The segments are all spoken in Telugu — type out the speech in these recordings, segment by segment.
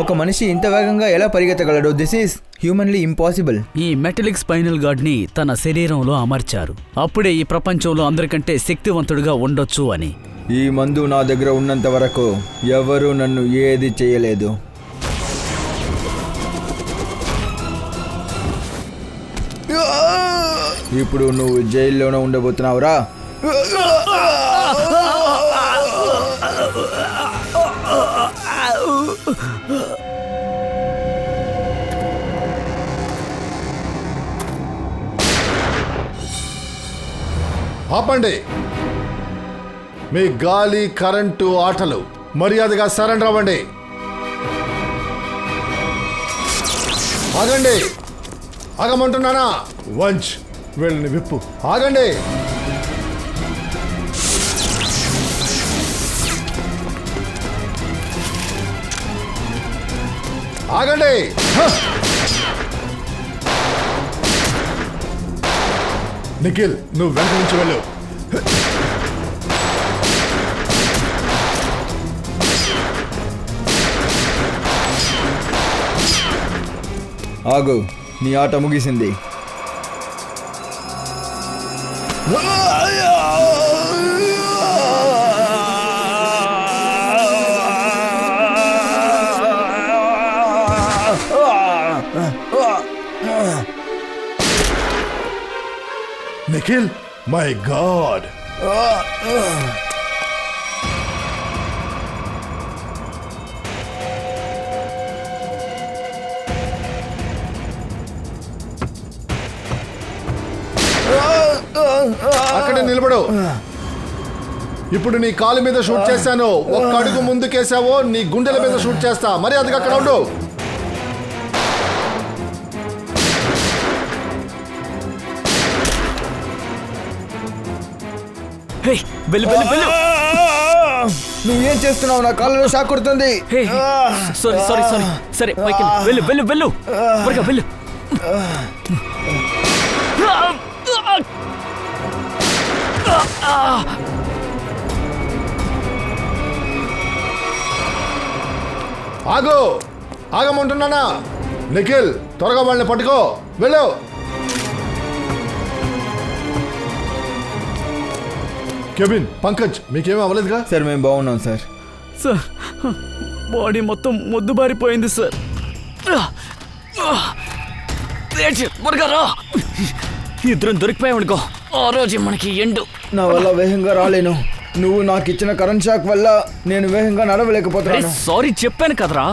ఒక మనిషి ఇంత వేగంగా ఎలా పరిగెత్తగలడు? This is humanly impossible. ఈ మెటలిక్ స్పైనల్ గార్డ్ని తన శరీరంలో అమర్చారు. అప్పుడే ఈ ప్రపంచంలో అందరికంటే శక్తివంతుడిగా ఉండొచ్చు అని. ఈ మందు నా దగ్గర ఉన్నంత వరకు ఎవరూ నన్ను ఏది చేయలేదు. ఇప్పుడు నువ్వు జైల్లోనే ఉండబోతున్నావురా. ఆపండి మీ గాలి కరెంటు ఆటలు. మర్యాదగా సరెండర్ అవ్వండి. ఆగండి, ఆగమంటున్నానా? వంచ్ వెళ్ళని విప్పు. ఆగండి. ఆగండి. నిఖిల్, నువ్వు వెనక నుంచి వెళ్ళు. ఆగు, నీ ఆట ముగిసింది. Nikhil, my God. అక్కడే నిలబడు. ఇప్పుడు నీ కాలు మీద షూట్ చేశాను. ఒక్క అడుగు ముందుకేసావో నీ గుండెల మీద షూట్ చేస్తా. మర్యాదగా అక్కడ ఉండు. నువ్వేం చేస్తున్నావు? నా కాళ్ళలో షాక్ కొడుతుంది. Sorry sorry sorry. సరే పైకి వెళ్ళు వెళ్ళు వెళ్ళు త్వరగా వెళ్ళు. ఆగు, ఆగమంటున్నానా? నిఖిల్, త్వరగా వాళ్ళని పట్టుకో. వెళ్ళు. కెవిన్, పంకజ్, మీకేమీ అవ్వలేదుగా? సార్ మేము బాగున్నాం సార్. సార్ బాడీ మొత్తం మొద్దుబారిపోయింది సార్. ఇద్దరం దొరికిపోయామనుకో, ఆ రోజు మనకి ఎండు. నా వల్ల వేగంగా రాలేను. నువ్వు నాకు ఇచ్చిన కరెంట్ షాక్ వల్ల నేను వేగంగా నడవలేకపోతున్నాను. సారీ చెప్పాను కదరా.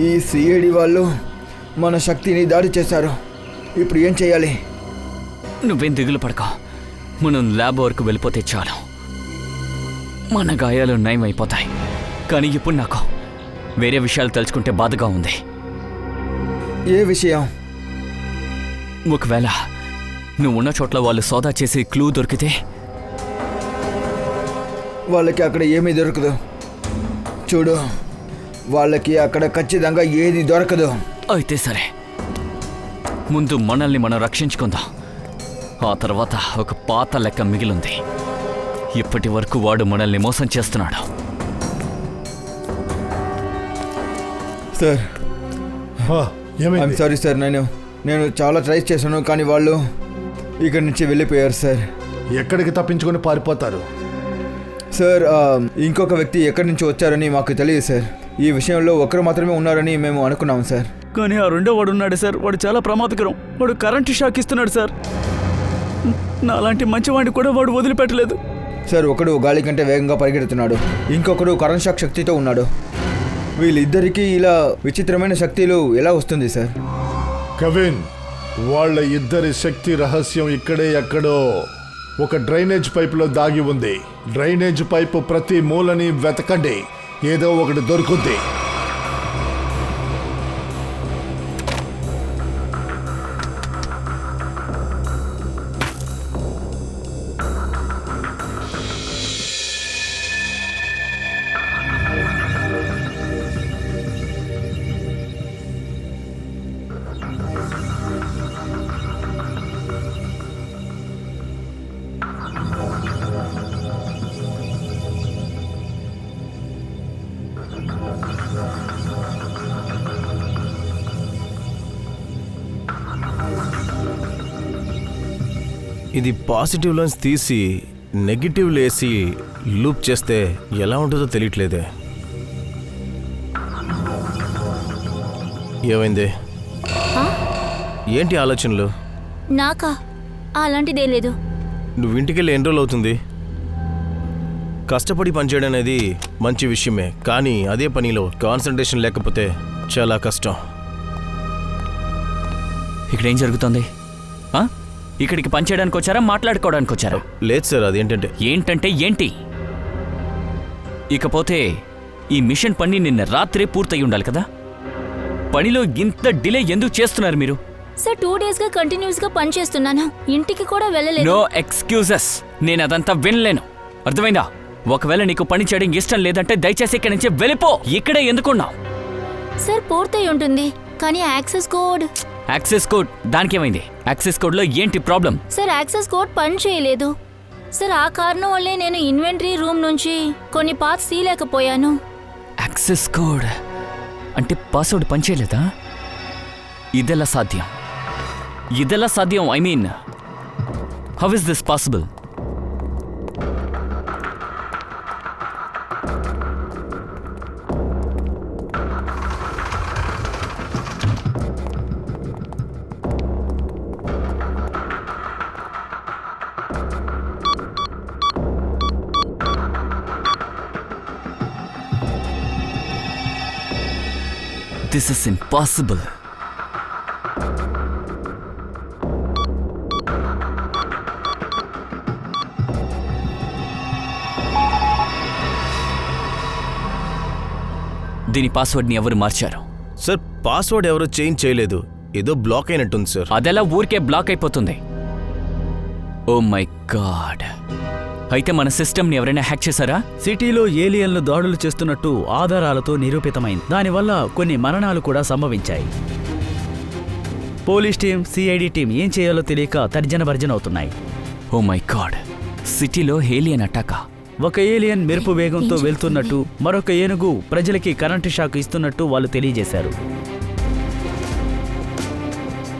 ఈ సిఐడి వాళ్ళు మన శక్తిని దాడి చేశారు. ఇప్పుడు ఏం చేయాలి? నువ్వేం దిగులు పడక. మనం ల్యాబ్ వరకు వెళ్ళిపోతే చాలు. మన గాయాలు నయం అయిపోతాయి. కానీ ఇప్పుడు నాకు వేరే విషయాలు తలుచుకుంటే బాధగా ఉంది. ఏ విషయం? ఒకవేళ నువ్వు ఉన్న చోట్ల వాళ్ళు సోదా చేసి క్లూ దొరికితే? వాళ్ళకి అక్కడ ఏమీ దొరకదు. చూడు, వాళ్ళకి అక్కడ ఖచ్చితంగా ఏది దొరకదు. అయితే సరే, ముందు మనల్ని మనం రక్షించుకుందాం. ఆ తర్వాత ఒక పాత లెక్క మిగిలింది. ఇప్పటి వరకు వాడు మనల్ని మోసం చేస్తున్నాడు. Sir, I'm sorry sir. నేను చాలా ట్రై చేశాను, కానీ వాళ్ళు ఇక్కడి నుంచి వెళ్ళిపోయారు సార్. ఎక్కడికి తప్పించుకొని పారిపోతారు? సార్, ఇంకొక వ్యక్తి ఎక్కడి నుంచి వచ్చారని మాకు తెలియదు సార్. ఈ విషయంలో ఒకరు మాత్రమే ఉన్నారని మేము అనుకున్నాం సార్. కానీ ఆ రెండో వాడు ఉన్నాడు సార్. వాడు చాలా ప్రమాదకరం. వాడు కరెంటు షాక్ ఇస్తున్నాడు సార్. నాలాంటి మంచివాడిని కూడా వాడు వదిలిపెట్టలేదు. సార్ ఒకడు గాలి కంటే వేగంగా పరిగెడుతున్నాడు, ఇంకొకడు కరెంట్ షాక్ శక్తితో ఉన్నాడు. వీళ్ళిద్దరికీ ఇలా విచిత్రమైన శక్తులు ఎలా వస్తుంది సార్? కవిన్, వాళ్ళ ఇద్దరి శక్తి రహస్యం ఇక్కడే ఎక్కడో ఒక డ్రైనేజ్ పైపులో దాగి ఉంది. డ్రైనేజ్ పైపు ప్రతి మూలని వెతకండి, ఏదో ఒకటి దొరుకుద్ది. ఇది పాజిటివ్లోంచి తీసి నెగిటివ్లో వేసి లూప్ చేస్తే ఎలా ఉంటుందో తెలియట్లేదే. ఏమైంది? ఏంటి ఆలోచనలు? నాకా అలాంటిదే లేదు. నువ్వు ఇంటికెళ్ళి ఎన్ని రోజులు అవుతుంది? కష్టపడి పనిచేయడం అనేది మంచి విషయమే, కానీ అదే పనిలో కాన్సన్ట్రేషన్ లేకపోతే చాలా కష్టం. ఇక్కడేం జరుగుతుంది? ఇక్కడికి పనిచేయడానికి వచ్చారా, మాట్లాడుకోవడానికి వచ్చారా? లేదు సార్, అదేంటంటే ఏంటంటే ఏంటి? ఇకపోతే ఈ మిషన్ పని నిన్న రాత్రే పూర్తయి ఉండాలి కదా. పనిలో ఇంత డిలే ఎందుకు చేస్తున్నారు మీరు? సార్ 2 డేస్ గా కంటిన్యూస్ గా పని చేస్తున్నాను, ఇంటికి కూడా వెళ్ళలేదు. నో ఎక్స్క్యూజెస్, నేను అదంతా వినలేను, అర్థమైందా? ఒకవేళ నీకు పని చేయడం ఇష్టం లేదంటే దయచేసి ఇక్కడి నుంచి వెళ్ళిపో. ఇక్కడే ఎందుకున్నావు? సార్ పూర్తయి ఉంటుంది, కానీ యాక్సెస్ కోడ్ దానికేమైంది? యాక్సెస్ కోడ్లో ఏంటి ప్రాబ్లం? సార్ యాక్సెస్ కోడ్ పని చేయలేదు సార్. ఆ కారణం వల్లే నేను ఇన్వెంటరీ రూమ్ నుంచి కొన్ని పార్ట్స్ తీయలేకపోయాను. యాక్సెస్ కోడ్ అంటే పాస్వర్డ్ పనిచేయలేదా? ఇదెలా సాధ్యం? I mean, how is this possible? This is impossible. దీని పాస్వర్డ్ని ఎవరు మార్చారు? సార్, పాస్వర్డ్ ఎవరు చేంజ్ చేయలేదు, ఏదో బ్లాక్ అయినట్టుంది సార్. అదెలా ఊరికే బ్లాక్ అయిపోతుంది? ఓ మై గాడ్, అయితే మన సిస్టమ్ని ఎవరైనా హ్యాక్ చేశారా? సిటీలో ఏలియన్లు దాడులు చేస్తున్నట్టు ఆధారాలతో నిరూపితమైంది. దానివల్ల కొన్ని మరణాలు కూడా సంభవించాయి. పోలీస్ టీం, సిఐడి టీం ఏం చేయాలో తెలియక తర్జన భర్జన అవుతున్నాయి. ఓ మై గాడ్, సిటీలో ఏలియన్ అటాకా? ఒక ఏలియన్ మెరుపు వేగంతో వెళ్తున్నట్టు, మరొక ఏనుగు ప్రజలకి కరెంటు షాక్ ఇస్తున్నట్టు వాళ్ళు తెలియజేశారు.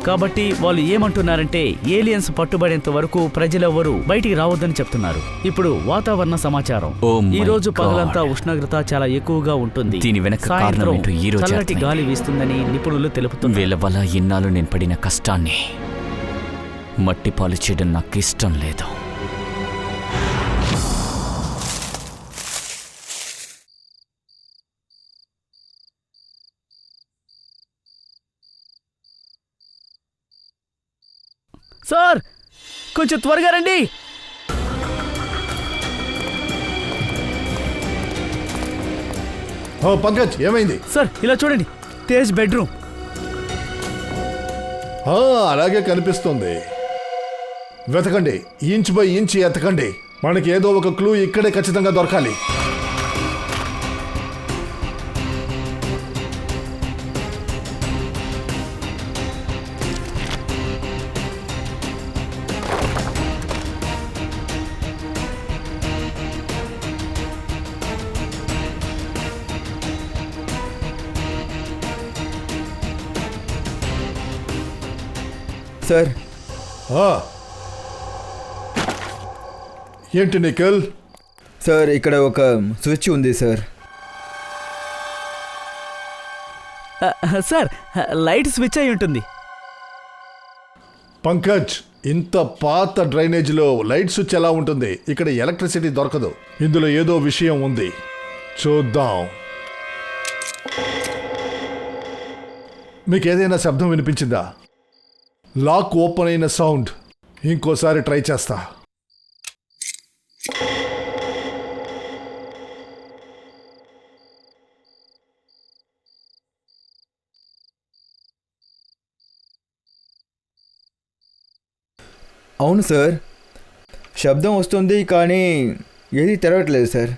కాబట్టి వాళ్ళు ఏమంటున్నారంటే ఏలియన్స్ పట్టుబడేంత వరకు ప్రజలెవ్వరూ బయటికి రావద్దని చెప్తున్నారు. ఇప్పుడు వాతావరణ సమాచారం, ఈ రోజు పగలంతా ఉష్ణోగ్రత చాలా ఎక్కువగా ఉంటుంది. సాయంత్రం చల్లటి గాలి వీస్తుందని నిపుణులు తెలుపుతున్నారు. వీళ్ళ వల్ల ఇన్నాళ్ళు నేను పడిన కష్టాన్ని మట్టి పాలు చేయడం నాకు ఇష్టం లేదు. సార్, కొంచెం త్వరగా రండి. పంకజ్, ఏమైంది? సార్, ఇలా చూడండి, తేజ్ బెడ్రూమ్. అలాగే కనిపిస్తుంది. వెతకండి, ఇంచ్ బై ఇంచ్ ఎతకండి. మనకి ఏదో ఒక క్లూ ఇక్కడే ఖచ్చితంగా దొరకాలి. సార్, ఏంటి నిఖిల్? సార్, ఇక్కడ ఒక స్విచ్ ఉంది సార్. సార్, లైట్ స్విచ్ అయి ఉంటుంది. పంకజ్, ఇంత పాత డ్రైనేజ్లో లైట్ స్విచ్ ఎలా ఉంటుంది? ఇక్కడ ఎలక్ట్రిసిటీ దొరకదు. ఇందులో ఏదో విషయం ఉంది, చూద్దాం. మీకు ఏదైనా శబ్దం వినిపించిందా? లాక్ ఓపెన్ అయిన సౌండ్. ఇంకోసారి ట్రై చేస్తా. అవును సార్, శబ్దం వస్తుంది కానీ ఏది తెరవట్లేదు సార్.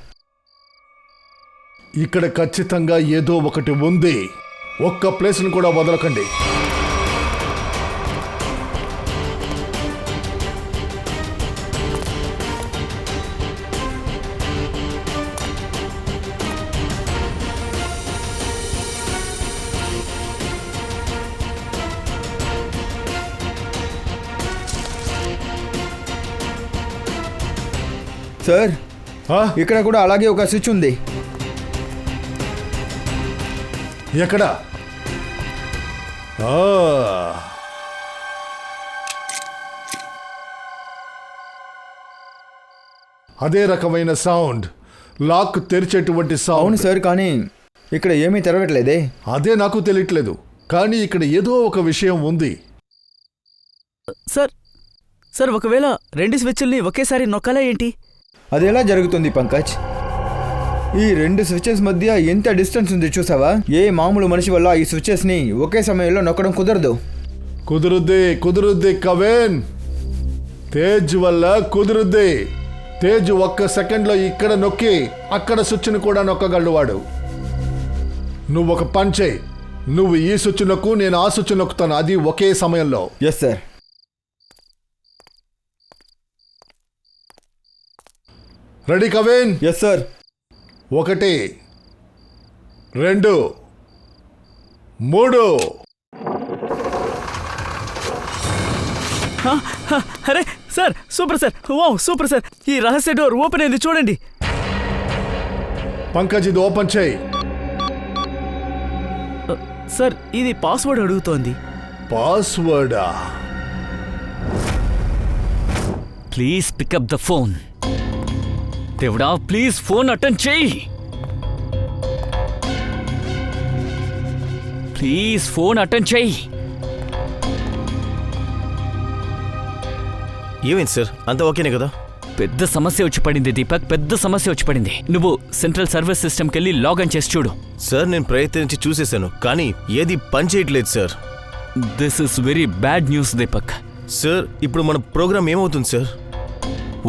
ఇక్కడ ఖచ్చితంగా ఏదో ఒకటి ఉంది. ఒక్క ప్లేస్ను కూడా వదలకండి. సార్, ఆ? ఇక్కడ కూడా అలాగే ఒక స్విచ్ ఉంది. ఎక్కడ? ఆ. అదే రకమైన సౌండ్, లాక్ తెరిచేటువంటి అవును సౌండ్. సార్, కానీ ఇక్కడ ఏమీ తెరవట్లేదే. అదే నాకు తెలియట్లేదు, కానీ ఇక్కడ ఏదో ఒక విషయం ఉంది. సార్ సార్ ఒకవేళ 2 స్విచ్ల్ని ఒకేసారి నొక్కాలా ఏంటి? అది ఎలా జరుగుతుంది పంకజ్? ఈ 2 స్విచెస్ మధ్య ఎంత డిస్టెన్స్ ఉంది చూసావా? ఏ మామూలు మనిషి వల్ల ఈ స్విచెస్ని ఒకే సమయంలో నొక్కడం కుదరదు. కుదురుద్ది కవేన్. తేజ్ వల్ల కుదురుద్ది. తేజ్ ఒక్క సెకండ్లో ఇక్కడ నొక్కి అక్కడ స్విచ్ను కూడా నొక్కగలడు వాడు. నువ్వు ఒక పని చేయి, నువ్వు ఈ స్విచ్ నొక్కు, నేను ఆ స్విచ్ నొక్కుతాను, అది ఒకే సమయంలో. Yes sir. రెడీ కవేన్? Yes sir. 1 2 3. అరే sir, super sir, wow super sir. ఈ రహస్య డోర్ ఓపెన్ అయింది చూడండి. పంకజ్, ఇది ఓపెన్ చేయి. సార్ ఇది పాస్వర్డ్ అడుగుతోంది. పాస్వర్డా? Please pick up the phone. దేవుడా, ప్లీజ్ ఫోన్ అటెండ్ చేయి. ప్లీజ్ ఫోన్ అటెండ్ చేయి. ఏమైంది సార్? అంతా ఓకేనే కదా? పెద్ద సమస్య వచ్చి పడింది దీపక్, పెద్ద సమస్య వచ్చి పడింది. నువ్వు సెంట్రల్ సర్వీస్ సిస్టమ్కి వెళ్ళి లాగిన్ చేసి చూడు. సార్ నేను ప్రయత్నించి చూసేశాను, కానీ ఏది పని చేయట్లేదు sir. This is very bad news Deepak. Sir ఇప్పుడు మన ప్రోగ్రామ్ ఏమవుతుంది సార్?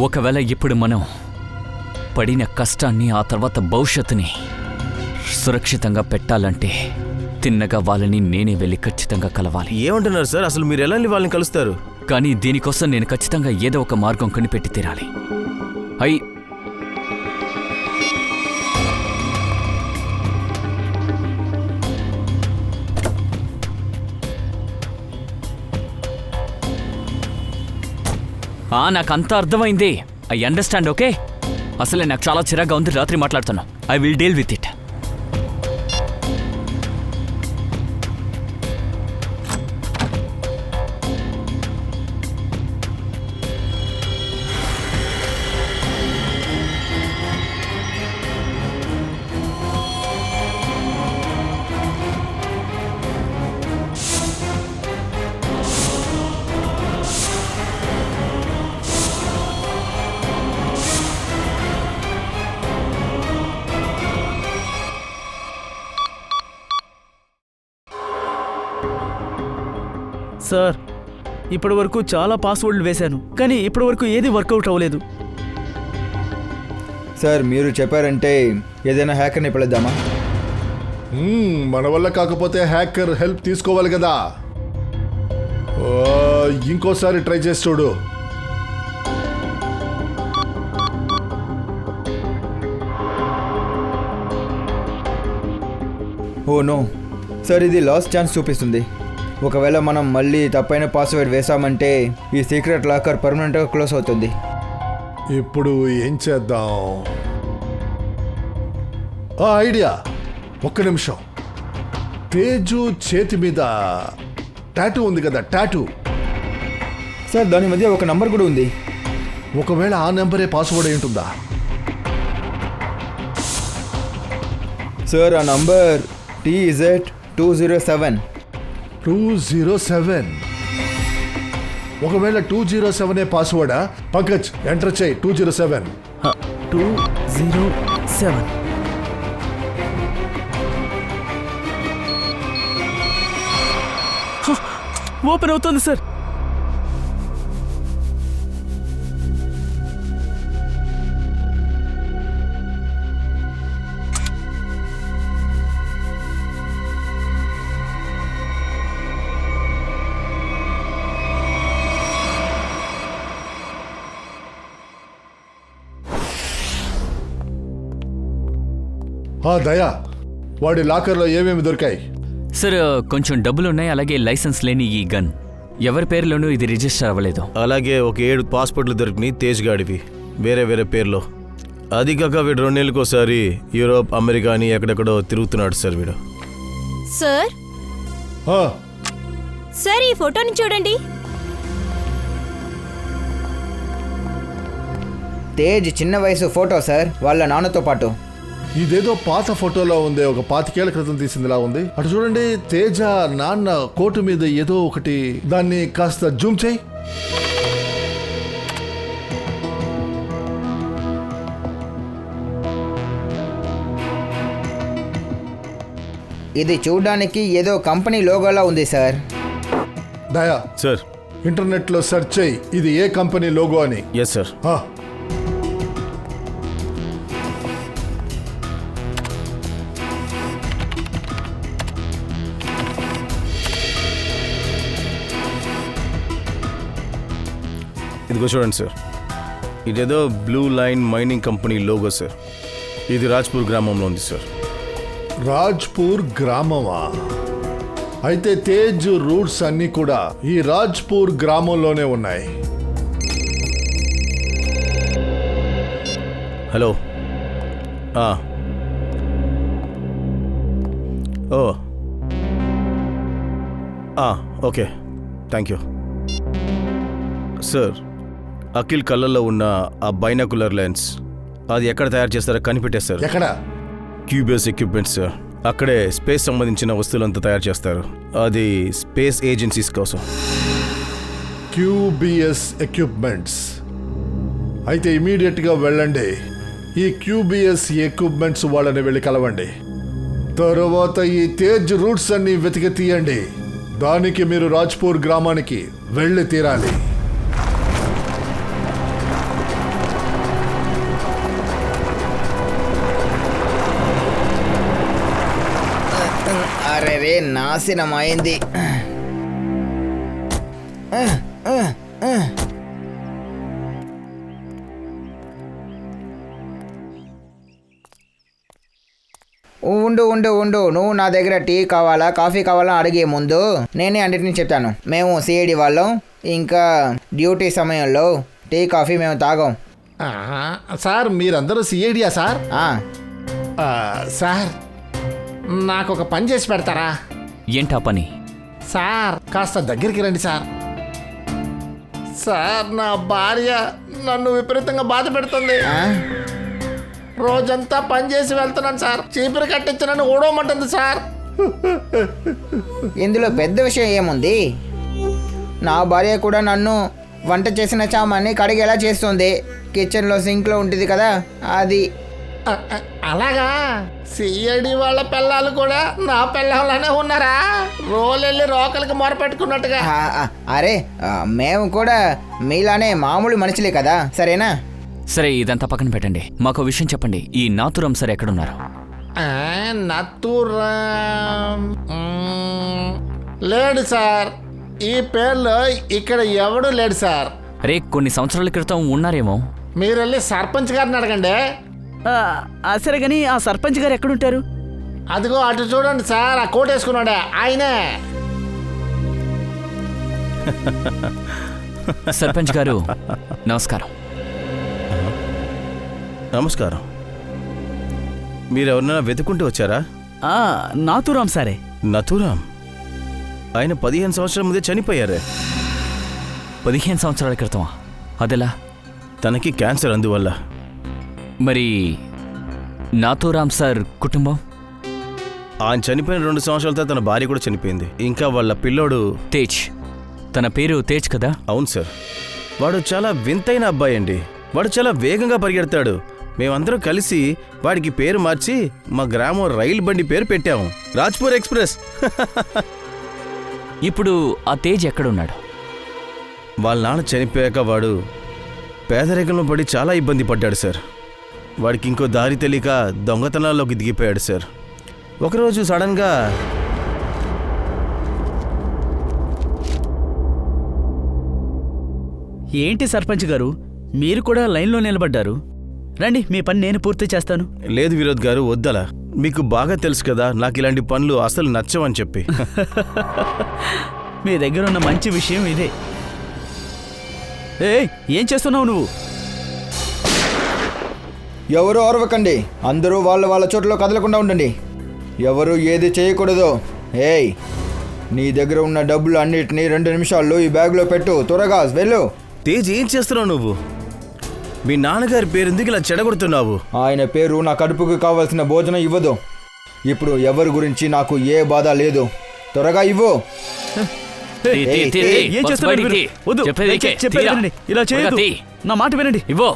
ఒకవేళ ఇప్పుడు మనం పడిన కష్టాన్ని, ఆ తర్వాత భవిష్యత్తుని సురక్షితంగా పెట్టాలంటే తిన్నగా వాళ్ళని నేనే వెళ్ళి ఖచ్చితంగా కలవాలి. ఏమంటున్నారు సార్? అసలు మీరు ఎలా వాళ్ళని కలుస్తారు? కానీ దీనికోసం నేను ఖచ్చితంగా ఏదో ఒక మార్గం కనిపెట్టి తీరాలి. నాకంతా అర్థమైంది. I understand. ఓకే, అసలే నాకు చాలా చిరాగ్గా ఉంది. రాత్రి మాట్లాడుతాను. I will deal with it. Sir ఇప్పటి వరకు చాలా పాస్వర్డ్లు వేశాను, కానీ ఇప్పటి వరకు ఏది వర్కౌట్ అవ్వలేదు. సార్, మీరు చెప్పారంటే ఏదైనా హ్యాకర్ని పిలుద్దామా? మన వల్ల కాకపోతే హ్యాకర్ హెల్ప్ తీసుకోవాలి కదా. ఇంకోసారి ట్రై చేసి చూడు. ఓ నో సార్, ఇది లాస్ట్ ఛాన్స్ చూపిస్తుంది. ఒకవేళ మనం మళ్ళీ తప్పైన పాస్వర్డ్ వేసామంటే ఈ సీక్రెట్ లాకర్ పర్మనెంట్గా క్లోజ్ అవుతుంది. ఇప్పుడు ఏం చేద్దాం? ఐడియా. ఒక్క నిమిషం. తేజు చేతి మీద టాటూ ఉంది కదా, టాటూ. సార్ దాని మధ్య ఒక నంబర్ కూడా ఉంది. ఒకవేళ ఆ నెంబరే పాస్వర్డ్ అయి ఉంటుందా? సార్ ఆ నంబర్ TZ207. 207. ఒకవేళ 207 పాస్వర్డా? పంకజ్ ఎంటర్ చేయి 207. 207. ఓపెన్ అవుతుంది సార్. దయా, వాడి లాకర్లో ఏమేమి దొరికాయి? సార్ కొంచెం డబ్బులున్నాయి, అలాగే లైసెన్స్ లేని ఈ గన్. ఎవరి పేరులోనూ ఇది రిజిస్టర్ అవ్వలేదు. అలాగే ఒక 7 పాస్పోర్ట్లు దొరికినాయి తేజ్ గాడివి, వేరే వేరే పేర్లో. అది కాక వీడు 2 నెలలకోసారి యూరోప్, అమెరికా అని ఎక్కడెక్కడో తిరుగుతున్నాడు సార్ వీడు. సార్ ఆ, సార్ ఈ ఫోటోని చూడండి. తేజ్ చిన్న వయసు ఫోటో సార్, వాళ్ళ నాన్నతో పాటు. ఇదేదో పాత ఫోటోలో ఉంది, ఒక 25 ఏళ్ల క్రితం తీసిందిలా ఉంది. అటు చూడండి, తేజ నాన్న కోటు మీద ఏదో ఒకటి, దాన్ని కాస్త జూమ్ చేయి. ఇది చూడడానికి ఏదో కంపెనీ లోగోలా ఉంది సార్. దయా, సార్. ఇంటర్నెట్లో సెర్చ్ చేయి ఇది ఏ కంపెనీ లోగో అని. Yes sir. ఆ, ఇదిగో చూడండి సార్, ఇదేదో blue line mining company logo sir. ఇది రాజ్పూర్ గ్రామంలో ఉంది సార్. రాజ్పూర్ గ్రామమా? అయితే తేజ్ రూట్స్ అన్నీ కూడా ఈ రాజ్పూర్ గ్రామంలోనే ఉన్నాయి. హలో. ఓ okay, thank you sir. Akhil కళ్ళల్లో ఉన్న ఆ బైనాకులర్ లెన్స్ అది ఎక్కడ తయారు చేస్తారో కనిపెట్టేస్తారు. ఎక్కడ? క్యూబియస్ ఎక్విప్మెంట్స్ సార్. అక్కడే స్పేస్ సంబంధించిన వస్తువులంతా తయారు చేస్తారు. అది స్పేస్ ఏజెన్సీస్ కోసం. క్యూబిఎస్ ఎక్విప్మెంట్స్. అయితే ఇమీడియట్గా వెళ్ళండి, ఈ క్యూబిఎస్ ఎక్విప్మెంట్స్ వాళ్ళని వెళ్ళి కలవండి. తరువాత ఈ తేజ్ రూట్స్ అన్ని వెతికి తీయండి. దానికి మీరు రాజ్పూర్ గ్రామానికి వెళ్ళి తీరాలి. అరే రే, నాశనం అయింది. ఉండు ఉండు ఉండు, నువ్వు నా దగ్గర టీ కావాలా కాఫీ కావాలా అడిగే ముందు నేనే అన్నిటిని చెప్తాను. మేము సిఐడి వాళ్ళం, ఇంకా డ్యూటీ సమయంలో టీ కాఫీ మేము తాగం. సార్ మీరందరూ సిఐడియా సార్? సార్ నాకు ఒక పని చేసి పెడతారా? ఏంటా పని? సార్ కాస్త దగ్గరికి రండి సార్. సార్ నా భార్య నన్ను విపరీతంగా బాధ పెడుతుంది. రోజంతా పని చేసి వెళ్తున్నాను సార్, చీపురు కట్టించి నన్ను ఊడవమంటుంది సార్. ఇందులో పెద్ద విషయం ఏముంది? నా భార్య కూడా నన్ను వంట చేసిన చామాన్ని కడిగేలా చేస్తుంది. కిచెన్లో సింక్లో ఉంటుంది కదా అది. అలాగా? సిఐడి వాళ్ళ పిల్లలు కూడా నా పిల్లలానే ఉన్నారా? రోలెళ్ళి రోకలకి మొరపెట్టుకున్నట్టుగా. అరే మేము కూడా మీలానే మామూలు మనుషులే కదా, సరేనా? సరే, ఇదంతా పక్కన పెట్టండి. మాకు విషయం చెప్పండి. ఈ నాతురం సార్ ఎక్కడున్నారు? నత్తురాం లేడు సార్. ఈ పేర్లో ఇక్కడ ఎవడు లేడు సార్. రే, కొన్ని సంవత్సరాల క్రితం ఉన్నారేమో. మీరు వెళ్ళి సర్పంచ్ గారిని అడగండి. సరే కానీ ఆ సర్పంచ్ గారు ఎక్కడుంటారు? అదిగో అటు చూడండి సార్, ఆ కోట్ వేసుకున్నాడే ఆయనే. సర్పంచ్ గారు నమస్కారం. నమస్కారం. మీరెవరన్నా వెతుకుంటూ వచ్చారా? నాతురాం సారే. నథురాం ఆయన 15 సంవత్సరాల ముందే చనిపోయారే. 15 సంవత్సరాల క్రితమా? అదెలా? తనకి క్యాన్సర్ అందువల్ల. మరి నాథూరామ్ సార్ కుటుంబం? ఆయన చనిపోయిన 2 సంవత్సరాలతో తన భార్య కూడా చనిపోయింది. ఇంకా వాళ్ళ పిల్లోడు తేజ్. తన పేరు తేజ్ కదా? అవును సార్. వాడు చాలా వింతైన అబ్బాయి అండి. వాడు చాలా వేగంగా పరిగెడతాడు. మేమందరం కలిసి వాడికి పేరు మార్చి మా గ్రామం రైలు బండి పేరు పెట్టాము, రాజ్పూర్ ఎక్స్ప్రెస్. ఇప్పుడు ఆ తేజ్ ఎక్కడున్నాడు? వాళ్ళ నాన్న చనిపోయాక వాడు పేదరికంలో పడి చాలా ఇబ్బంది పడ్డాడు సార్. వాడికి ఇంకో దారి తెలియక దొంగతనాల్లోకి దిగిపోయాడు సార్. ఒకరోజు సడన్గా ఏంటి సర్పంచ్ గారు, మీరు కూడా లైన్లో నిలబడ్డారు? రండి, మీ పని నేను పూర్తి చేస్తాను. లేదు వినోద్ గారు, వద్దలా. మీకు బాగా తెలుసు కదా నాకు ఇలాంటి పనులు అసలు నచ్చవని చెప్పి. మీ దగ్గర ఉన్న మంచి విషయం ఇదే. ఏం చేస్తున్నావు నువ్వు? ఎవరు అరవకండి, అందరూ వాళ్ళ వాళ్ళ చోట్ల కదలకుండా ఉండండి. ఎవరు ఏది చేయకూడదు. ఏయ్, నీ దగ్గర ఉన్న డబ్బులు అన్నిటినీ 2 నిమిషాల్లో ఈ బ్యాగ్లో పెట్టు. త్వరగా వెళ్ళు. తేజ్, ఏం చేస్తున్నావు నువ్వు? మీ నాన్నగారి పేరు ఎందుకు ఇలా చెడగొడుతున్నావు? ఆయన పేరు నా కడుపుకి కావాల్సిన భోజనం ఇవ్వదు. ఇప్పుడు ఎవరి గురించి నాకు ఏ బాధ లేదు. త్వరగా ఇవ్వు. ఏం చేస్తున్నారు మీరు? వద్దు, చెప్పేది వినండి. ఇలా చేయొద్దు. నా మాట వినండి. ఇవ్వు.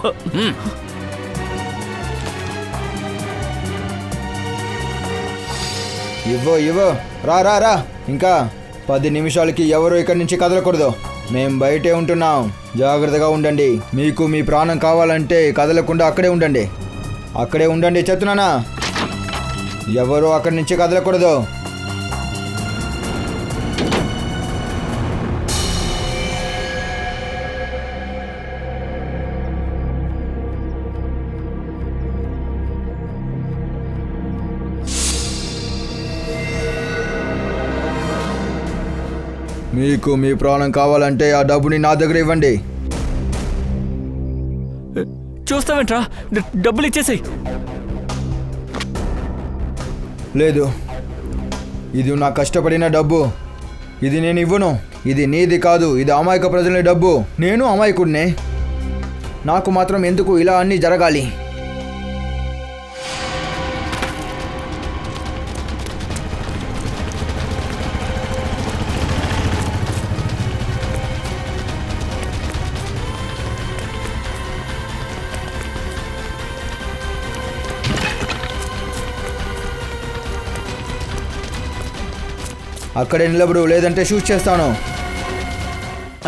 ఇవ్వు ఇవ్వు. రా రా రా. ఇంకా 10 నిమిషాలకి ఎవరు ఇక్కడి నుంచి కదలకూడదు. మేం బయటే ఉంటున్నాం. జాగ్రత్తగా ఉండండి. మీకు మీ ప్రాణం కావాలంటే కదలకుండా అక్కడే ఉండండి. అక్కడే ఉండండి చెప్తున్నానా. ఎవరు అక్కడి నుంచి కదలకూడదు. మీకు మీ ప్రాణం కావాలంటే ఆ డబ్బుని నా దగ్గర ఇవ్వండి. చూస్తావేంట్రా, డబ్బులు ఇచ్చేసాయి. లేదు, ఇది నా కష్టపడిన డబ్బు. ఇది నేను ఇవ్వను. ఇది నీది కాదు. ఇది అమాయక ప్రజల డబ్బు. నేను అమాయకుడినే. నాకు మాత్రం ఎందుకు ఇలా అన్నీ జరగాలి? అక్కడే నిలబడు, లేదంటే షూట్ చేస్తాను.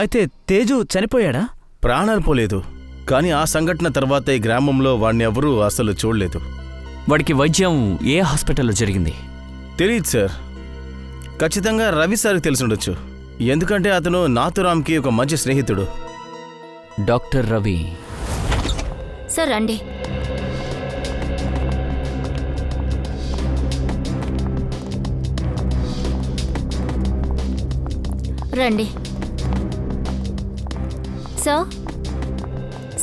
అయితే తేజు చనిపోయాడా? ప్రాణాలు పోలేదు, కానీ ఆ సంఘటన తర్వాత ఈ గ్రామంలో వాడిని ఎవరూ అసలు చూడలేదు. వాడికి వైద్యం ఏ హాస్పిటల్లో జరిగింది? తెలియదు సార్. ఖచ్చితంగా రవి సార్కి తెలిసి ఉండొచ్చు, ఎందుకంటే అతను నాథురామ్కి ఒక మంచి స్నేహితుడు. డాక్టర్ రవి. సార్ రండి. రండి సార్.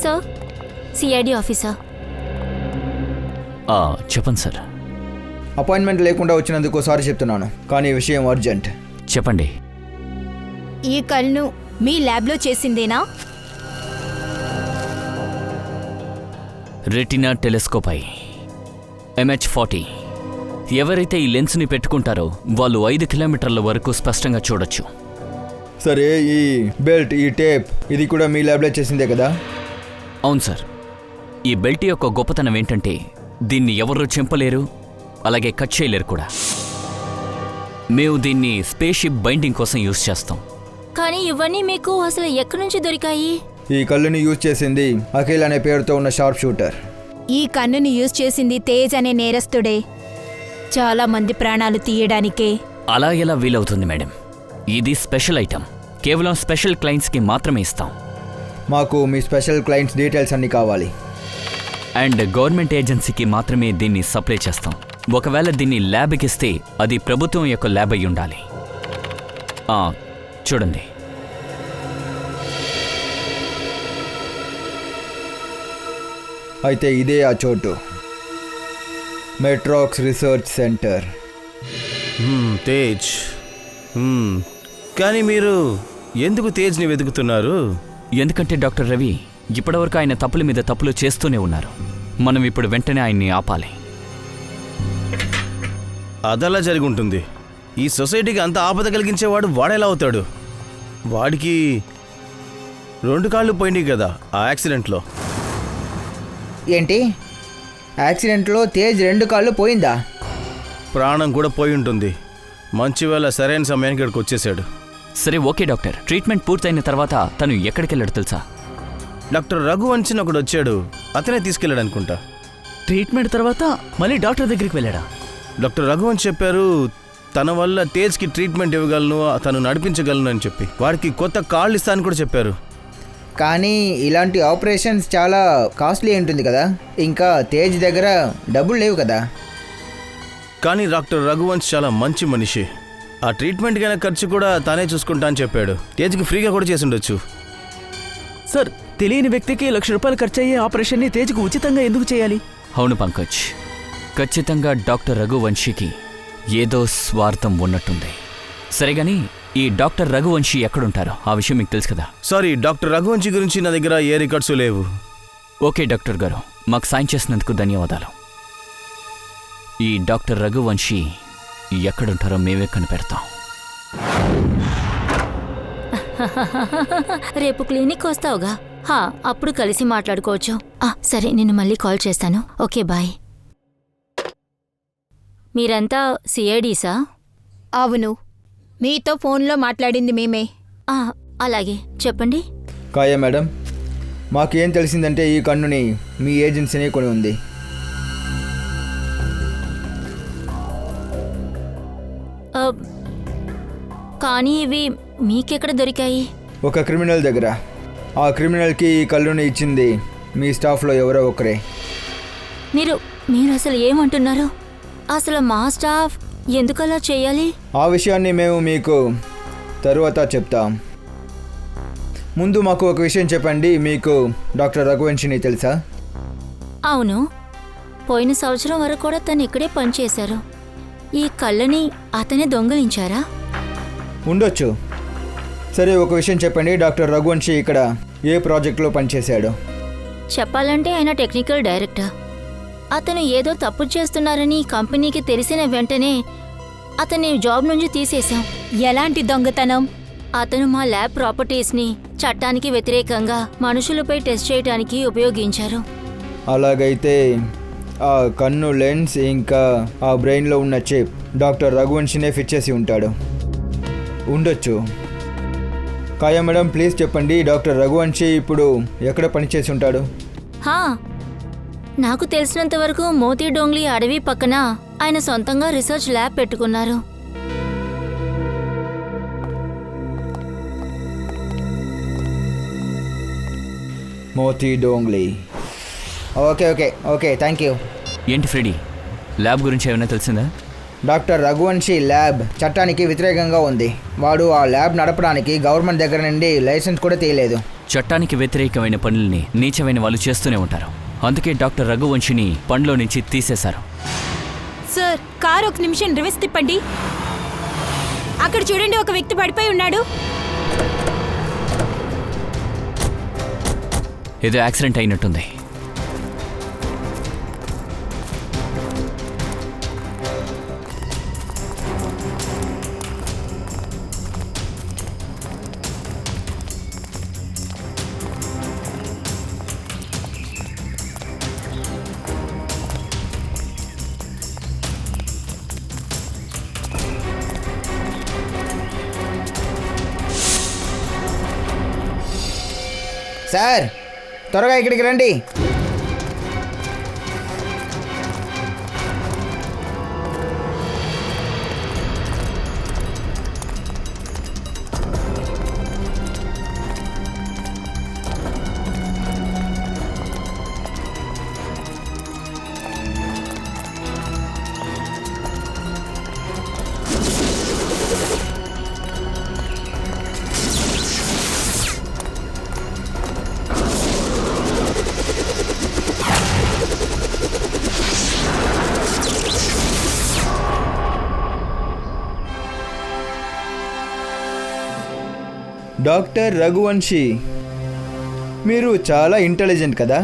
Sir, CID officer. చెప్పండి సార్. అపాయింట్మెంట్ లేకుండా వచ్చినందుకు సారీ చెప్తున్నాను, కానీ విషయం అర్జెంట్. చెప్పండి. ఈ కళ్ళను మీ ల్యాబ్లో చేసిందేనా? Retina telescope I MH40. ఎవరైతే ఈ లెన్స్ని పెట్టుకుంటారో వాళ్ళు 5 కిలోమీటర్ల వరకు స్పష్టంగా చూడొచ్చు. సరే, ఈ బెల్ట్, ఈ టేప్, ఇది కూడా మీ ల్యాబ్లో చేసిందే కదా? అవును సార్. ఈ బెల్ట్ యొక్క గొప్పతనం ఏంటంటే దీన్ని ఎవరూ చింపలేరు, అలాగే కట్ చేయలేరు కూడా. మేము దీన్ని స్పేస్ షిప్ బైండింగ్ కోసం యూజ్ చేస్తాం. కానీ ఇవన్నీ మీకు అసలు ఎక్కడి నుంచి దొరికాయి? ఈ కళ్ళుని యూజ్ చేసింది అఖిల్ అనే పేరుతో ఉన్న షార్ప్ షూటర్. ఈ కన్నుని యూజ్ చేసింది తేజ్ అనే నేరస్తుడే, చాలా మంది ప్రాణాలు తీయడానికే. అలా ఎలా వీలవుతుంది మేడం? ఇది స్పెషల్ ఐటమ్. కేవలం స్పెషల్ క్లయింట్స్కి మాత్రమే ఇస్తాం. మాకు మీ స్పెషల్ క్లయింట్స్ డీటెయిల్స్ అన్నీ కావాలి. అండ్ గవర్నమెంట్ ఏజెన్సీకి మాత్రమే దీన్ని సప్లై చేస్తాం. ఒకవేళ దీన్ని ల్యాబ్కి ఇస్తే అది ప్రభుత్వం యొక్క ల్యాబ్ అయి ఉండాలి. చూడండి. అయితే ఇదే ఆ చోటు, మెట్రాక్స్ రీసెర్చ్ సెంటర్. తేజ్, కానీ మీరు ఎందుకు తేజ్ని వెతుకుతున్నారు? ఎందుకంటే డాక్టర్ రవి ఇప్పటివరకు ఆయన తప్పుల మీద తప్పులు చేస్తూనే ఉన్నారు. మనం ఇప్పుడు వెంటనే ఆయన్ని ఆపాలి. అదలా జరిగి ఉంటుంది. ఈ సొసైటీకి అంత ఆపద కలిగించేవాడు వాడెలా అవుతాడు? వాడికి 2 కాళ్ళు పోయినాయి కదా ఆ యాక్సిడెంట్లో. ఏంటి, యాక్సిడెంట్లో తేజ్ 2 కాళ్ళు పోయిందా? ప్రాణం కూడా పోయి ఉంటుంది. మంచి వేళ సరైన సమయానికి ఇక్కడికి వచ్చేసాడు. సరే ఓకే డాక్టర్, ట్రీట్మెంట్ పూర్తయిన తర్వాత తను ఎక్కడికి వెళ్ళాడు తెలుసా? డాక్టర్ రఘువంశన్ ఒకడు వచ్చాడు, అతనే తీసుకెళ్ళాడు అనుకుంటా. ట్రీట్మెంట్ తర్వాత మళ్ళీ డాక్టర్ దగ్గరికి వెళ్ళాడా? డాక్టర్ రఘువంశ్ చెప్పారు తన వల్ల తేజ్కి ట్రీట్మెంట్ ఇవ్వగలను, తను నడిపించగలను అని చెప్పి. వాడికి కొత్త కాళ్ళు ఇస్తానని కూడా చెప్పారు. కానీ ఇలాంటి ఆపరేషన్స్ చాలా కాస్ట్లీ ఉంటుంది కదా, ఇంకా తేజ్ దగ్గర డబ్బులు లేవు కదా. కానీ డాక్టర్ రఘువంశ్ చాలా మంచి మనిషి. ఆ ట్రీట్మెంట్ కైనా ఖర్చు కూడా తానే చూసుకుంటా అని చెప్పాడు. తేజ్కి ఫ్రీగా కూడా చేసి ఉండొచ్చు. సార్, తెలియని వ్యక్తికి ₹1,00,000 ఖర్చు అయ్యే ఆపరేషన్ని తేజ్కు ఉచితంగా ఎందుకు చేయాలి? అవును పంకజ్, ఖచ్చితంగా డాక్టర్ రఘువంశీకి ఏదో స్వార్థం ఉన్నట్టుంది. సరేగాని ఈ డాక్టర్ రఘువంశీ ఎక్కడుంటారో ఆ విషయం మీకు తెలుసు కదా? సారీ, డాక్టర్ రఘువంశీ గురించి నా దగ్గర ఏ రికార్డ్స్ లేవు. ఓకే డాక్టర్ గారు, మాకు సాయం చేసినందుకు ధన్యవాదాలు. ఈ డాక్టర్ రఘువంశీ ఎక్కడుంటారో మేమే కనిపెడతాం. రేపు క్లినిక్ వస్తావుగా? అప్పుడు కలిసి మాట్లాడుకోవచ్చు. సరే, నేను మళ్ళీ కాల్ చేస్తాను. Okay, bye. మీరంతా సిఐడీసా? అవును, మీతో ఫోన్లో మాట్లాడింది మేమే. అలాగే చెప్పండి. కాయా మేడం, మాకేం తెలిసిందంటే ఈ కన్నుని మీ ఏజెన్సీనే కొని ఉంది. కానీ ఇవి మీకెక్కడ దొరికాయి? ఒక క్రిమినల్ దగ్గర. ఆ క్రిమినల్కి ఈ కళ్ళుని ఇచ్చింది మీ స్టాఫ్లో ఎవరో ఒకరే. మీరు అసలు ఏమంటున్నారు? అసలు మా స్టాఫ్ ఎందుకలా చేయాలి? ఆ విషయాన్ని మేము మీకు తరువాత చెప్తాం. ముందు మాకు ఒక విషయం చెప్పండి, మీకు డాక్టర్ రఘువంశిని తెలుసా? అవును, పోయిన సంవత్సరం వరకు కూడా తను ఇక్కడే పనిచేశారు. ఈ కళ్ళని అతనే దొంగలించారా? ఉండొచ్చు. సరే, ఒక విషయం చెప్పండి, డాక్టర్ రఘువంశీ ఇక్కడ ఏ ప్రాజెక్టులో పనిచేశాడు? చెప్పాలంటే ఆయన టెక్నికల్ డైరెక్టర్. అతను ఏదో తప్పు చేస్తున్నారని కంపెనీకి తెలిసిన వెంటనే అతన్ని జాబ్ నుంచి తీసేశాం. ఎలాంటి దొంగతనం? అతను మా ల్యాబ్ ప్రాపర్టీస్ని చట్టానికి వ్యతిరేకంగా మనుషులపై టెస్ట్ చేయడానికి ఉపయోగించారు. అలాగైతే ఆ కన్ను లెన్స్ ఇంకా ఆ బ్రెయిన్లో ఉన్న చిప్ డాక్టర్ రఘువంశీనే ఫిట్ చేసి ఉంటాడు. ఉండొచ్చు. కాయా మేడం, ప్లీజ్ చెప్పండి, డాక్టర్ రఘువంశీ ఇప్పుడు ఎక్కడ పనిచేసి ఉంటాడు? నాకు తెలిసినంత వరకు మోతీ డోంగ్లీ అడవి పక్కన ఆయన సొంతంగా రీసెర్చ్ ల్యాబ్ పెట్టుకున్నారు. Moti Dongli. Okay okay okay, thank you. ఏంటి ఫ్రెడీ, ల్యాబ్ గురించి ఏమైనా తెలిసిందా? డాక్టర్ రఘువంశీ ల్యాబ్ చట్టానికి వ్యతిరేకంగా ఉంది. వాడు ఆ ల్యాబ్ నడపడానికి గవర్నమెంట్ దగ్గర నుండి లైసెన్స్ కూడా తీయలేదు. చట్టానికి వ్యతిరేకమైన పనుల్ని నీచమైన వాళ్ళు చేస్తూనే ఉంటారు. అందుకే డాక్టర్ రఘువంశిని పనిలో నుంచి తీసేశారు. సార్, కారు ఒక నిమిషం రివర్స్ తిప్పండి. అక్కడ చూడండి, ఒక వ్యక్తి పడిపోయి ఉన్నాడు. ఏదో యాక్సిడెంట్ అయినట్టుంది. సార్, త్వరగా ఇక్కడికి రండి. డాక్టర్ రఘువంశీ, మీరు చాలా ఇంటెలిజెంట్ కదా,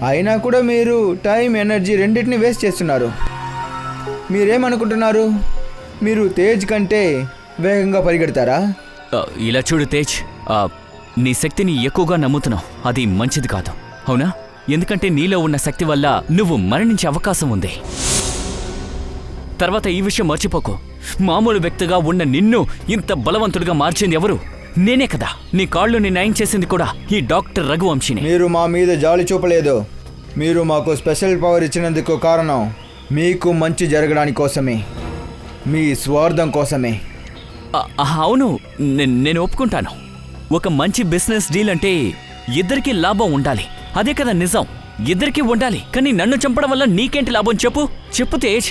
అయినా కూడా మీరు టైం ఎనర్జీ రెండింటిని వేస్ట్ చేస్తున్నారు. మీరేమనుకుంటున్నారు? మీరు తేజ్ కంటే వేగంగా పరిగెడతారా? ఇలా చూడు తేజ్, నీ శక్తిని ఎక్కువగా నమ్ముతున్నావు. అది మంచిది కాదు, అవునా? ఎందుకంటే నీలో ఉన్న శక్తి వల్ల నువ్వు మరణించే అవకాశం ఉంది. తర్వాత ఈ విషయం మర్చిపోకు, మామూలు వ్యక్తిగా ఉన్న నిన్ను ఇంత బలవంతుడిగా మార్చింది ఎవరు? నేనే కదా. నీ కాళ్ళు న్యాయం చేసింది కూడా ఈ డాక్టర్ రఘువంశీని. మీరు మా మీద జాలి చూపలేదు. మీరు మాకు స్పెషల్ పవర్ ఇచ్చినందుకు కారణం మీకు మంచి జరగడానికి కోసమే, మీ స్వార్థం కోసమే. అవును, నేను ఒప్పుకుంటాను. ఒక మంచి బిజినెస్ డీల్ అంటే ఇద్దరికీ లాభం ఉండాలి. అదే కదా నిజం, ఇద్దరికీ ఉండాలి. కానీ నన్ను చంపడం వల్ల నీకేంటి లాభం చెప్పు తేజ్.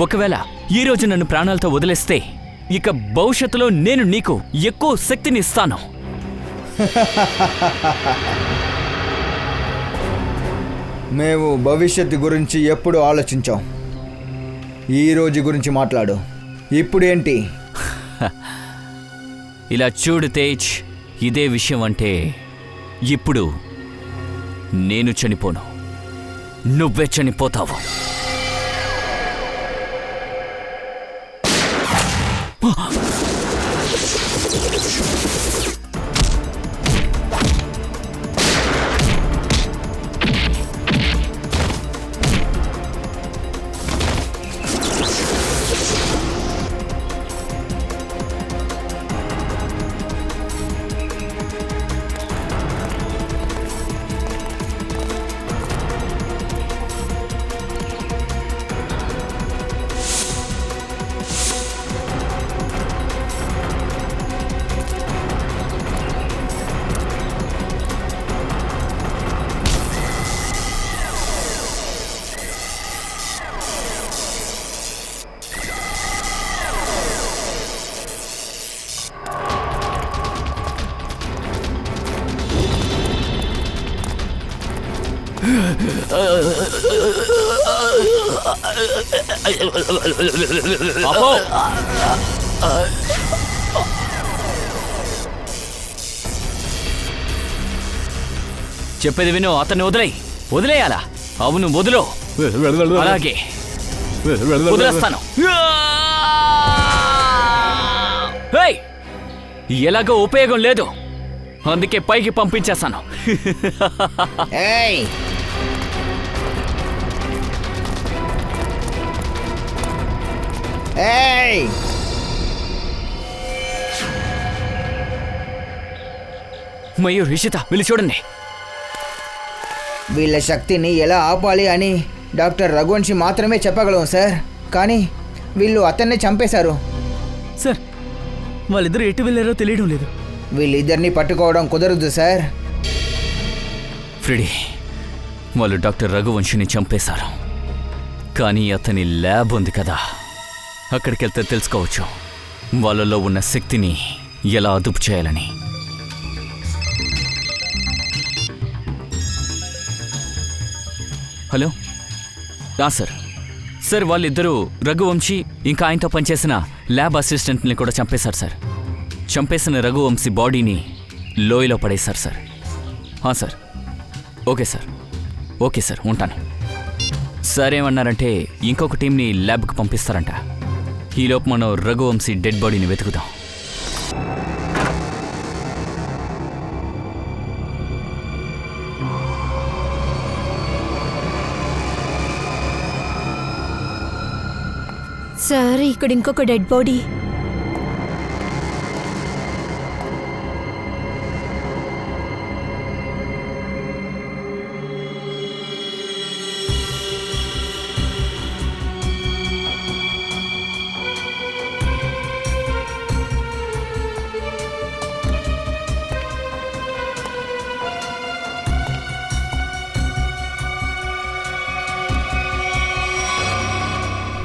ఒకవేళ ఈరోజు నన్ను ప్రాణాలతో వదిలేస్తే ఇక భవిష్యత్తులో నేను నీకు ఎక్కువ శక్తిని ఇస్తాను. మేము భవిష్యత్తు గురించి ఎప్పుడు ఆలోచించాం. ఈ రోజు గురించి మాట్లాడు. ఇప్పుడేంటి? ఇలా చూడు తేజ్, ఇదే విషయం అంటే ఇప్పుడు నేను చనిపోను, నువ్వే చనిపోతావు. చెప్పేది విను, అతన్ని వదిలేయాలా? అవును, వదులు. అలాగే వదిలేస్తాను. ఎలాగో ఉపయోగం లేదు, అందుకే పైకి పంపించేస్తాను. మయూర్, రిషిత, వీళ్ళు చూడండి. వీళ్ళ శక్తిని ఎలా ఆపాలి అని డాక్టర్ రఘువంశీ మాత్రమే చెప్పగలం సార్. కానీ వీళ్ళు అతన్నే చంపేశారు సార్. వాళ్ళిద్దరూ ఎటు వెళ్ళారో తెలియడం లేదు. వీళ్ళిద్దరిని పట్టుకోవడం కుదరదు సార్. ఫ్రెడీ, వాళ్ళు డాక్టర్ రఘువంశీని చంపేశారు. కానీ అతని ల్యాబ్ ఉంది కదా, అక్కడికి వెళ్తే తెలుసుకోవచ్చు వాళ్ళలో ఉన్న శక్తిని ఎలా అదుపు చేయాలని. హలో, సార్ వాళ్ళిద్దరూ రఘువంశీ ఇంకా ఆయనతో పనిచేసిన ల్యాబ్ అసిస్టెంట్ని కూడా చంపేశారు సార్. చంపేసిన రఘువంశీ బాడీని లోయలో పడేశారు సార్. సార్. ఓకే సార్, ఉంటాను. సార్ ఏమన్నారంటే ఇంకొక టీంని ల్యాబ్కి పంపిస్తారంట. ఈలోపు మనం రఘువంశీ డెడ్ బాడీని వెతుకుదాం. సార్, ఇక్కడ ఇంకొక డెడ్ బాడీ.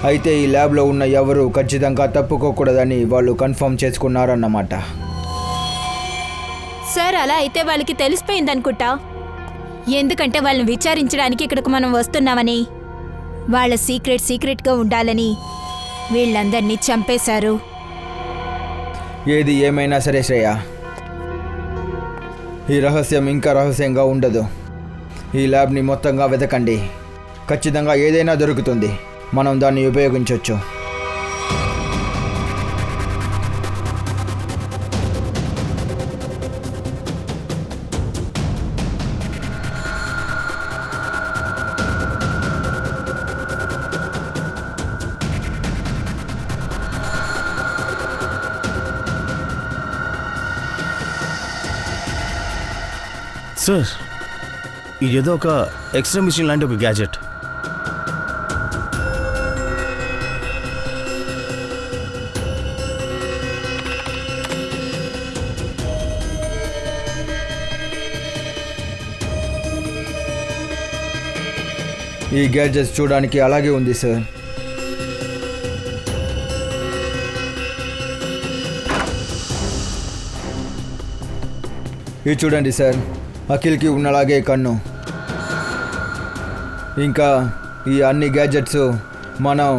అయితే ఈ ల్యాబ్లో ఉన్న ఎవరు ఖచ్చితంగా తప్పుకోకూడదని వాళ్ళు కన్ఫర్మ్ చేసుకున్నారన్నమాట. సార్, అలా అయితే వాళ్ళకి తెలిసిపోయిందనుకుంటా. ఎందుకంటే వాళ్ళని విచారించడానికి ఇక్కడికి మనం వస్తున్నామని, వాళ్ళ సీక్రెట్గా ఉండాలని వీళ్ళందరినీ చంపేశారు. ఏది ఏమైనా సరే శ్రేయ, ఈ రహస్యం ఇంకా రహస్యంగా ఉండదు. ఈ ల్యాబ్ని మొత్తంగా వెతకండి. ఖచ్చితంగా ఏదైనా దొరుకుతుంది. మనం దాన్ని ఉపయోగించవచ్చు. సార్, ఇదేదో ఒక ఎక్స్ట్రా మిషన్ లాంటి ఒక గ్యాజెట్. ఈ గ్యాడ్జెట్స్ చూడడానికి అలాగే ఉంది సార్. ఇది చూడండి సార్, అఖిల్కి ఉన్నలాగే కన్ను. ఇంకా ఈ అన్ని గ్యాడ్జెట్స్ మనం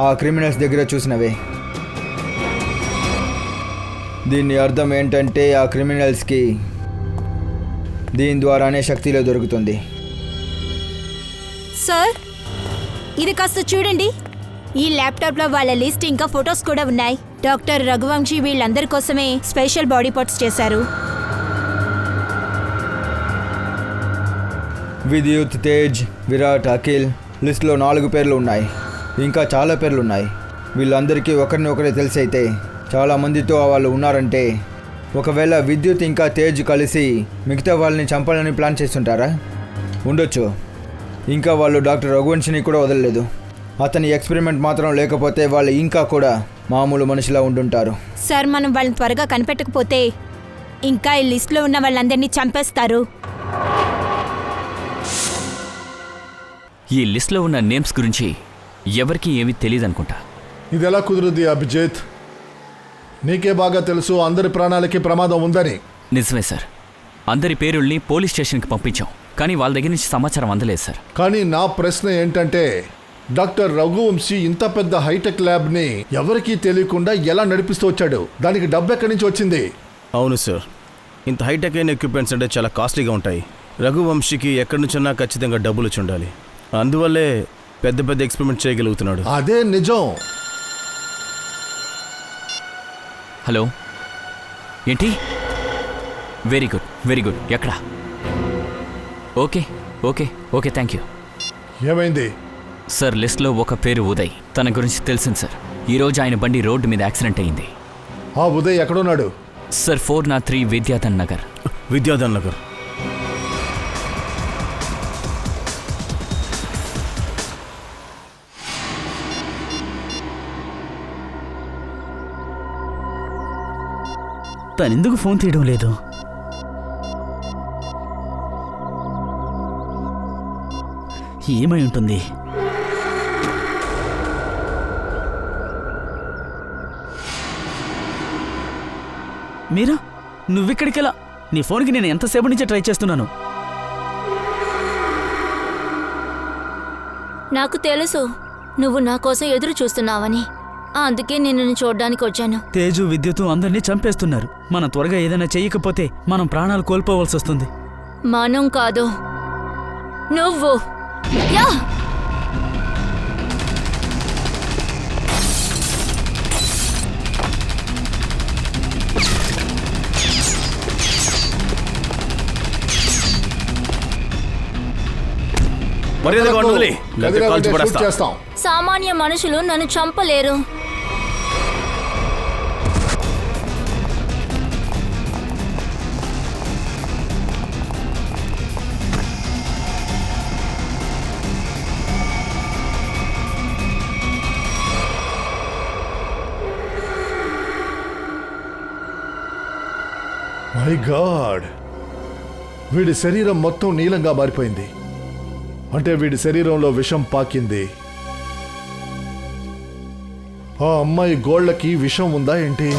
ఆ క్రిమినల్స్ దగ్గర చూసినవే. దీని అర్థం ఏంటంటే ఆ క్రిమినల్స్కి దీని ద్వారానే శక్తిలో దొరుకుతుంది. సార్, ఇది కాస్త చూడండి. ఈ ల్యాప్టాప్లో వాళ్ళ లిస్ట్ ఇంకా ఫొటోస్ కూడా ఉన్నాయి. డాక్టర్ రఘువంశీ వీళ్ళందరి కోసమే స్పెషల్ బాడీ పార్ట్స్ చేశారు. విద్యుత్, తేజ్, విరాట్, అఖిల్ లిస్టులో 4 పేర్లు ఉన్నాయి. ఇంకా చాలా పేర్లు ఉన్నాయి. వీళ్ళందరికీ ఒకరిని ఒకరే తెలిసి అయితే చాలా మందితో వాళ్ళు ఉన్నారంటే ఒకవేళ విద్యుత్ ఇంకా తేజ్ కలిసి మిగతా వాళ్ళని చంపాలని ప్లాన్ చేస్తుంటారా? ఉండొచ్చు. ఇంకా వాళ్ళు డాక్టర్ రఘువంశిని కూడా వదలలేదు. అతని ఎక్స్పెరిమెంట్ మాత్రం లేకపోతే వాళ్ళు ఇంకా కూడా మామూలు మనిషిలా ఉంటుంటారు. సార్, మనం వాళ్ళని త్వరగా కనిపెట్టకపోతే ఇంకా ఈ లిస్టులో ఉన్న వాళ్ళందరినీ చంపేస్తారు. ఈ లిస్ట్లో ఉన్న నేమ్స్ గురించి ఎవరికి ఏమీ తెలియదు అనుకుంటా. ఇది ఎలా కుదురుద్ది అభిజిత్? నీకే బాగా తెలుసు అందరి ప్రాణాలకి ప్రమాదం ఉందని. నిజమే సార్. అందరి పేరుల్ని పోలీస్ స్టేషన్కి పంపించాం, కానీ వాళ్ళ దగ్గర నుంచి సమాచారం అందలేదు సార్. కానీ నా ప్రశ్న ఏంటంటే డాక్టర్ రఘువంశీ ఇంత పెద్ద హైటెక్ ల్యాబ్ని ఎవరికీ తెలియకుండా ఎలా నడిపిస్తూ వచ్చాడు? దానికి డబ్బు ఎక్కడి నుంచి వచ్చింది? అవును సార్, ఇంత హైటెక్ అయిన ఎక్విప్మెంట్స్ అంటే చాలా కాస్ట్లీగా ఉంటాయి. రఘువంశీకి ఎక్కడి నుంచన్నా ఖచ్చితంగా డబ్బులు వచ్చి ఉండాలి. అందువల్లే పెద్ద పెద్ద ఎక్స్పెరిమెంట్ చేయగలుగుతున్నాడు. అదే నిజం. హలో, ఏంటి? Very good, very good. ఎక్కడా? Okay okay okay, thank you. ఏమైంది? సార్, లిస్ట్లో ఒక పేరు ఉదయ్. తన గురించి తెలిసింది సార్. ఈరోజు ఆయన బండి రోడ్డు మీద యాక్సిడెంట్ అయింది. ఆ ఉదయ్ ఎక్కడున్నాడు? సార్, 403 విద్యాధన్ నగర్. విద్యాధన్ నగర్. తనెందుకు ఫోన్ తీయడం లేదు? ఏమై ఉంటుంది? మీరా, నువ్విక్కడికెలా? నీ ఫోన్కి నేను ఎంతసేపు నుంచి ట్రై చేస్తున్నాను. నాకు తెలుసు నువ్వు నా కోసం ఎదురు చూస్తున్నావని. అందుకే నిన్ను చూడ్డానికి వచ్చాను. తేజు, విద్యుత్తు అందరినీ చంపేస్తున్నారు. మనం త్వరగా ఏదైనా చెయ్యకపోతే మనం ప్రాణాలు కోల్పోవలసి వస్తుంది. మనం కాదు, నువ్వు. యా! మర్యాదగా వదిలి, లేకపోతే కాల్చి పడేస్తా. చేస్తాం. సామాన్య మనుషులు నన్ను చంపలేరు. మై గాడ్, వీడి శరీరం మొత్తం నీలంగా మారిపోయింది. అంటే వీడి శరీరంలో విషం పాకింది. ఆ అమ్మాయి గోళ్ళకి విషం ఉందా ఏంటి?